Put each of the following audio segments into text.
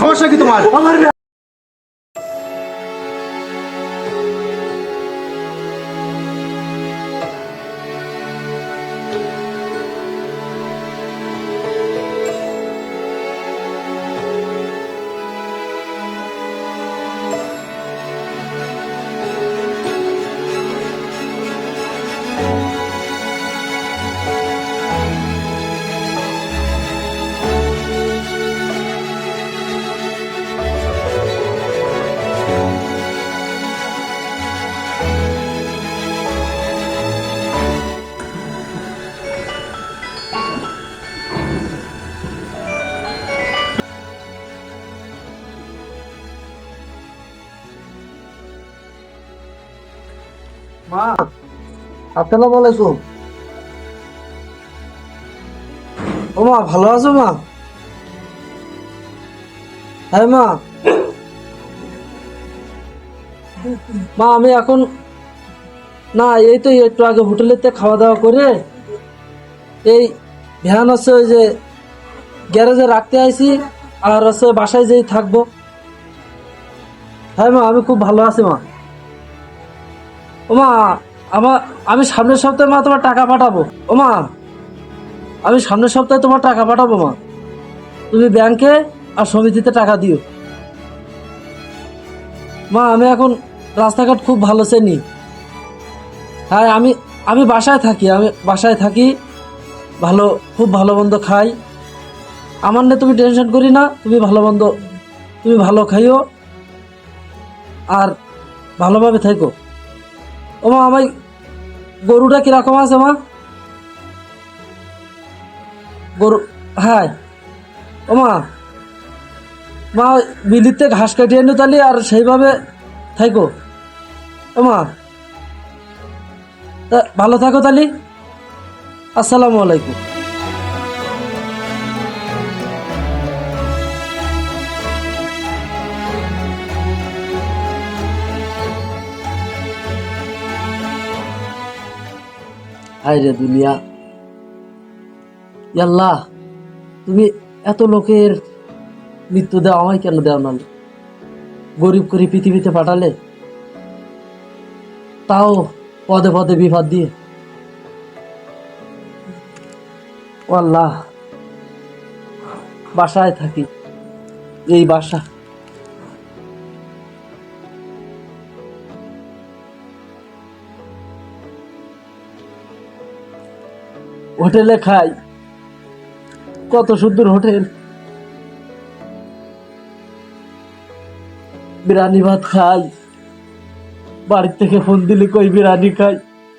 সমস্যা কি তোমার? মা, আসসালামু আলাইকুম। ও মা, ভালো আছো মা? হ্যাঁ মা। মা আমি এখন না, এই তো একটু আগে হোটেলেতে খাওয়া দাওয়া করে এই ভ্যান আছে ওই যে গ্যারেজে রাখতে আইছি, আর আছে বাসায় যেই থাকবো। হ্যাঁ মা, আমি খুব ভালো আছি মা। ও মা, আমি সামনের সপ্তাহে মা তোমার টাকা পাঠাবো। ও মা, আমি সামনের সপ্তাহে তোমার টাকা পাঠাবো মা। তুমি ব্যাংকে আর সমিতিতে টাকা দিও। মা আমি এখন রাস্তাঘাট খুব ভালো চিনি। হ্যাঁ, আমি বাসায় থাকি, ভালো, খুব ভালো মন্দ খাই। আমার নিয়ে তুমি টেনশন করি না, তুমি ভালো খাইও আর ভালোভাবে থাকো। ও মা, আমার গরুটা কিরকম আছে মা? গরু, হ্যাঁ। ও মা, বিলিতে ঘাস কাটিয়ে এনে তালি আর সেইভাবে থাকো। ও মা, ভালো থাকো তালি। আসসালামু আলাইকুম। হায় রে দুনিয়া, আল্লাহ তুমি এত লোকের মৃত্যু দাও, আমায় কেন দাও না? গরিব করে পৃথিবীতে পাঠালে, তাও পদে পদে বিপদ দিয়ে। ও আল্লাহ, বাসায় থাকি, এই বাসা, হোটেলে খাই, কত সুন্দর হোটেল, বিরিয়ানি ভাত খাই। বাড়ির থেকে ফোন দিলে কই বিরিয়ানি খাই,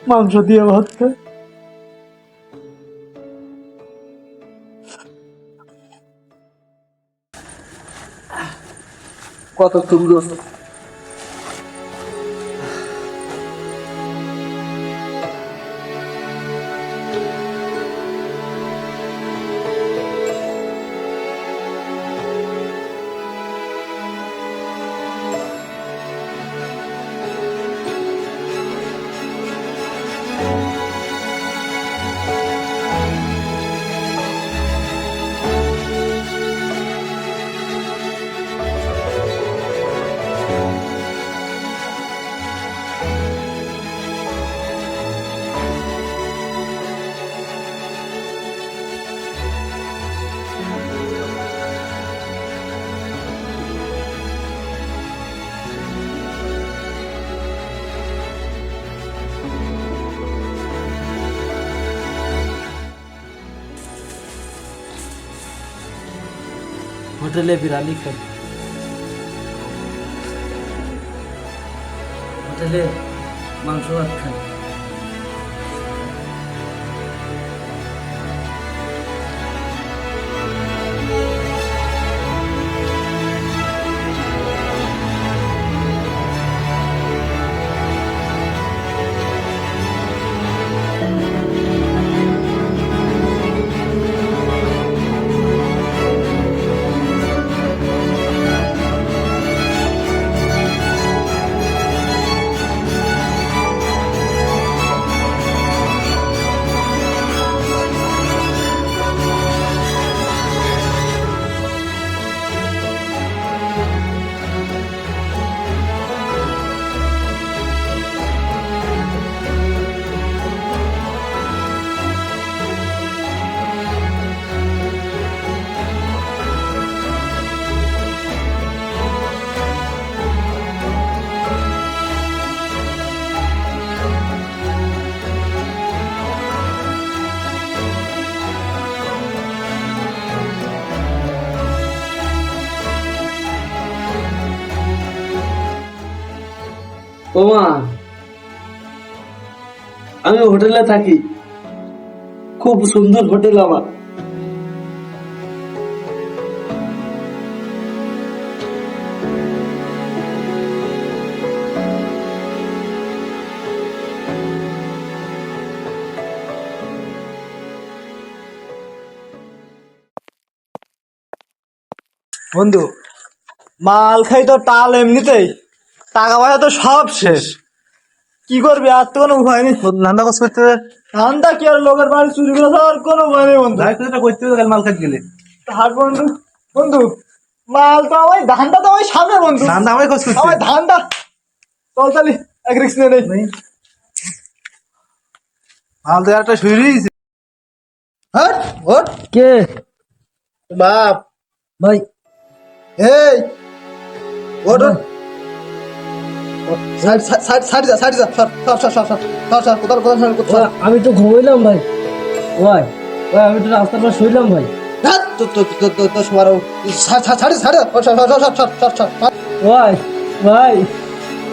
মাংস দিয়ে ভাত খাই। কত সুন্দর। হোটেলে বিরিয়ানি খাই, হোটেলে মাংস ভাত খাই। ও মা, আমি হোটেলে থাকি, খুব সুন্দর হোটেল আমার। বন্ধু, মাল খাই তো টাল এমনিতেই, টাকা পয়সা তো সব শেষ। কি করবি, আর তো কোনো উপায় নেই। ধান্দা কাজ করতে হবে। ধান্দা কি আর লোকের বাড়ি চুরি করে যাওয়ার কোনো উপায় নেই বন্ধু। করতে হবে মাল খাইতে গেলে। হাট বন্ধু, বন্ধু মাল তো আমার, ধান্দা তো আমার সামনে বন্ধু। ধান্দা আমার খোঁজ করতে আমার ধান্দা। চল চালি, এক রিক্স নিয়ে নেই। মাল তো একটা শুরু হয়েছে। হ্যাঁ ওর কে বাপ ভাই? এই ওর সাইড সাইড সাইড যা, সাইড যা, সর সর সর সর সর সর, কোথাও কোথাও সর কোথাও। আমি তো ঘুমাইলাম ভাই। ভাই ভাই, আমি তো রাস্তার পাশে শুইলাম ভাই। হ্যাঁ তো তো তো তো তো সবার সাইড সাইড সাইড সর সর সর সর সর সর সর। ভাই ভাই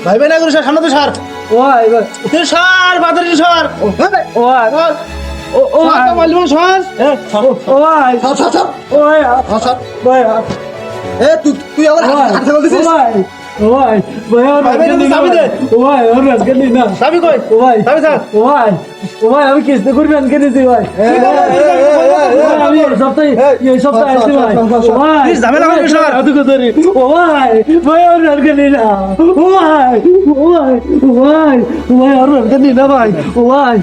ভাই ভাই না করে সর, সামনে তো সর। ভাই ভাই তুই সর, বাতারি সর। ভাই ও ও ভাই মালবো সর। ও ভাই সর সর সর ও ভাই সর। ভাই এ তুই তুই আমার হাতে বল দিছিস। ভাই ও ভাই ভাই আর ভাই, রাজকে চাবি দিনা দে। ও ভাই আর রাজকে দিনা চাবি কই? ও ভাই চাবি স্যার। ও ভাই ও ভাই, আমি কিস্তি করবি আনকে দিছি ভাই। আমি এই সপ্তাহে আসছি ভাই। ও ভাই ঝামেলা করবি সর। এত কথা রে। ও ভাই ভাই আর রাজকে দিনা। ও ভাই ও ভাই ও ভাই ও ভাই আর রাজকে দিনা ভাই। ও ভাই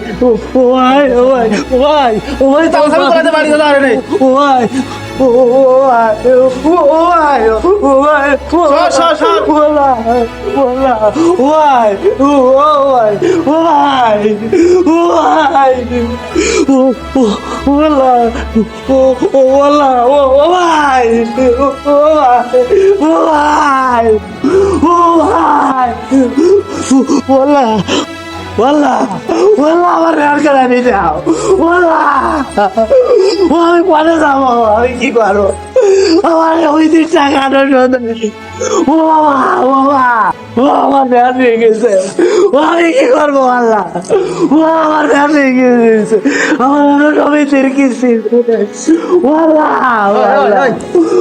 ও ভাই ও ভাই ও ভাই ও ভাই চাবি করাতে বাড়ি যা রে। ও ভাই ও ভাই ও ভাই ও ভাই সর সর। ওলা ওলা ভাই ও ভাই ও ভাই ও ভাই ও ওলা ও ওলা ও ভাই ও ভাই ও ভাই ও ভাই ওলা ওলা ওলা আমার রেল করে নিয়ে যাও ওলা আমি পরে যাবো আমি কি করবো আমার ওই দিন টাকা ও বাবা ও বাবা ও আমার ব্যান নিয়ে গেছে ও আমি কি করবো আল্লাহ ও আমার ব্যান নিয়ে গেছে আমার সমিতির কিস্তি ও আল্লাহ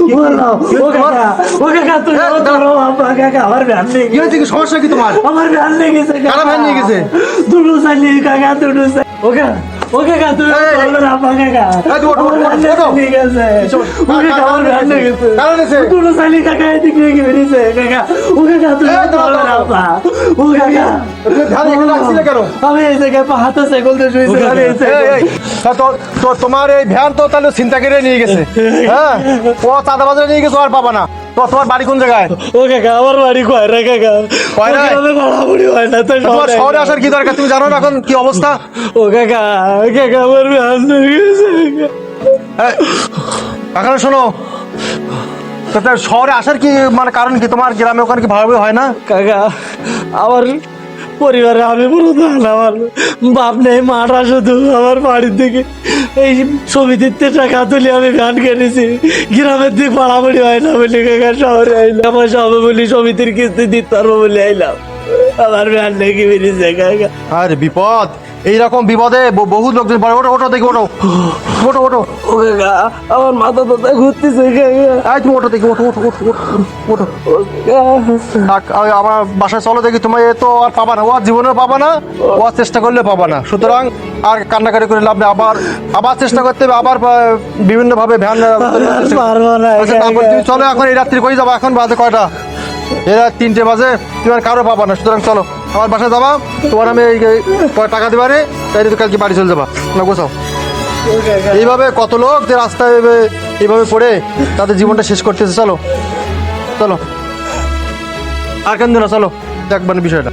ও কাকা ও কাকা তুই ধরো আব্বা কাকা আমার ব্যান নিয়ে কি হয়েছে, কি সমস্যা কি তোমার? আমার ভ্যান নিয়ে গেছে কারা ভ্যান নিয়ে গেছে? দুটো চালিয়ে কাকা দুটো ওকে ওকে কাকা তুমি বললো না আপা কাকা এই তো, ওঠো, আমার ভ্যান ওঠো। নিয়ে গেছে ওকে কাকা আমার ভ্যান নিয়ে গেছে কারা নিয়েছে? দুটো চালিয়ে কাকা এদিকে নিয়ে বেরিয়েছে কাকা ওকে কাকা তুমি এই তো, বললো না আপা ও কাকা তুই ধ্যান এখানে রাখছিলে কেন? আমি এই জায়গায় হাতে সাইকেল দিয়ে শুয়েছি আমি এই এই, জায়গায় এই, তা তোমার এই ভ্যান তো তাহলে চিন্তা করে নিয়ে গেছে। হ্যাঁ ও চাঁদা বাজারে নিয়ে গেছে, আর পাবা না। তো তোমার বাড়ি কোন জায়গায়? ও কাকা আমার বাড়ি কয়রা কাকা কয়রায়? ওকে আমি ভাড়াবুড়ি হয় না তো তোমার শহরে আসার কি দরকার? তুমি জানো না এখন কি অবস্থা? ও কাকা কাকা আমার ভ্যান নিয়ে গেছে এই, এখন শোনো, তো তার শহরে আসার কি মানে কারণ কি? তোমার গ্রামে ওখানে কি ভাবে হয় না? কাকা আমার পরিবারে আমি প্রধান, আমার বাপ নেই, মাটা শুধু আমার বাড়ির দিকে এই সমিতির টাকা তুলে আমি ভ্যান কিনেছি, গ্রামের দিকে পাড়াপড়ি হয় না বলে কাকা শহরে আইলাম, পয়সা হবে বলি সমিতির কিস্তি দিতে পারবো বলে আইলাম, আমার ভ্যান নাকি বেরিয়েছে কাকা। আরে বিপদ, এইরকম বিপদে বহু লোকজন পড়ে। ওঠো ওঠো দেখি, ওঠো ওঠো ওঠো। ও কাকা আমার মাথা টাথা ঘুরতেছে কাকা। তুমি ওঠো দেখি, ওঠো ওঠো ওঠো ওঠো ওঠো। আমার বাসায় চলো দেখি। তুমি এ তো আর পাবা না, ও আর জীবনেও পাবা না, ও আর চেষ্টা করলে পাবা না। সুতরাং আর কান্নাকাটি করে লাভ নেই। আবার আবার চেষ্টা করতে হবে, আবার বিভিন্ন ভাবে ভ্যান। পারবো না আচ্ছা, তারপর তুমি চলো। এখন এই রাত্রি কই যাবা? এখন বাজে কয়টা? এরা 3টে বাজে, তুমি আর কারো পাবা না। সুতরাং চলো আমার বাসায় যাবা, তোমার আমি টাকা দিবারে, তাই তো কালকে বাড়ি চলে যাবা না। গোছাও। এইভাবে কত লোক যে রাস্তায় এইভাবে পড়ে তাদের জীবনটা শেষ করতেছে। চলো চলো, আর কেন দিন, চলো দেখবেন বিষয়টা।